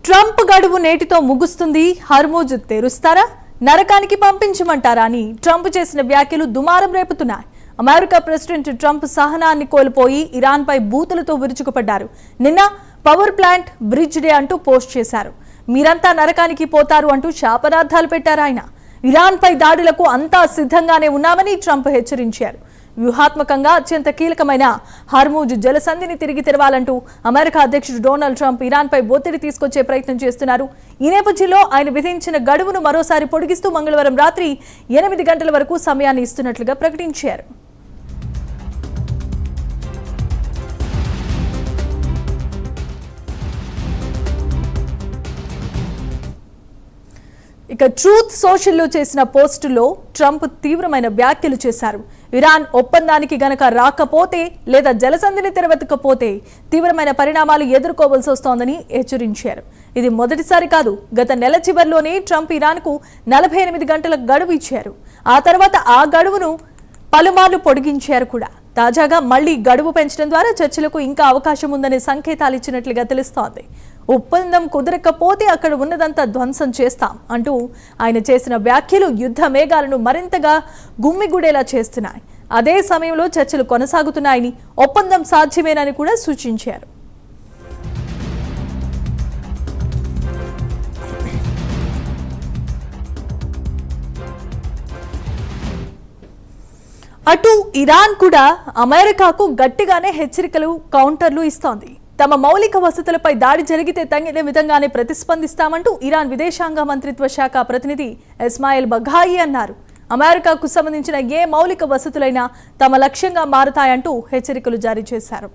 Trump గడువు నేటితో ముగుస్తుంది. హర్మూజ్ తెరుస్తారా, నరకానికి పంపించమంటారా అని ట్రంప్ చేసిన వ్యాఖ్యలు దుమారం రేపుతున్నాయి. అమెరికా ప్రెసిడెంట్ ట్రంప్ సహనాన్ని కోల్పోయి ఇరాన్పై బూతులతో విరుచుకుపడ్డారు. నిన్న పవర్ ప్లాంట్ బ్రిడ్జ్ డే అంటూ పోస్ట్ చేశారు. మీరంతా నరకానికి పోతారు అంటూ శాపనార్థాలు పెట్టారు ఆయన. ఇరాన్పై దాడులకు అంతా సిద్ధంగానే ఉన్నామని ట్రంప్ హెచ్చరించారు. వ్యూహాత్మకంగా అత్యంత కీలకమైన హర్మూజ్ జలసంధిని తిరిగి తెరవాలంటూ అమెరికా అధ్యక్షుడు డొనాల్డ్ ట్రంప్ ఇరాన్పై ఒత్తిడి తీసుకొచ్చే ప్రయత్నం చేస్తున్నారు. ఈ నేపథ్యంలో ఆయన విధించిన గడువును మరోసారి పొడిగిస్తూ మంగళవారం రాత్రి 8 గంటల వరకు సమయాన్ని ఇస్తున్నట్లుగా ప్రకటించారు. ఇక ట్రూత్ సోషల్లో చేసిన పోస్టులో ట్రంప్ తీవ్రమైన వ్యాఖ్యలు చేశారు. ఇరాన్ ఒప్పందానికి గనక రాకపోతే లేదా జలసంధిని తెరవకపోతే తీవ్రమైన పరిణామాలు ఎదుర్కోవాల్సి వస్తోందని హెచ్చరించారు. ఇది మొదటిసారి కాదు. గత నెల చివరిలోనే ట్రంప్ ఇరాన్కు 48 గంటల గడువు ఇచ్చారు. ఆ తర్వాత ఆ గడువును పలుమార్లు పొడిగించారు కూడా. తాజాగా మళ్లీ గడువు పెంచడం ద్వారా చర్చలకు ఇంకా అవకాశం ఉందనే సంకేతాలు ఇచ్చినట్లుగా తెలుస్తోంది. ఒప్పందం కుదరకపోతే అక్కడ ఉన్నదంతా ధ్వంసం చేస్తాం అంటూ ఆయన చేసిన వ్యాఖ్యలు యుద్ధ మేఘాలను మరింతగా గుమ్మిగూడేలా చేస్తున్నాయి. అదే సమయంలో చర్చలు కొనసాగుతున్నాయని, ఒప్పందం సాధ్యమేనని కూడా సూచించారు. అటు ఇరాన్ కూడా అమెరికాకు గట్టిగానే హెచ్చరికలు, కౌంటర్లు ఇస్తోంది. తమ మౌలిక వసతులపై దాడి జరిగితే తగిన విధంగానే ప్రతిస్పందిస్తామంటూ ఇరాన్ విదేశాంగ మంత్రిత్వ శాఖ ప్రతినిధి ఇస్మాయిల్ బఘాయి అన్నారు. అమెరికాకు సంబంధించిన ఏ మౌలిక వసతులైనా తమ లక్ష్యంగా మారతాయంటూ హెచ్చరికలు జారీ చేశారు.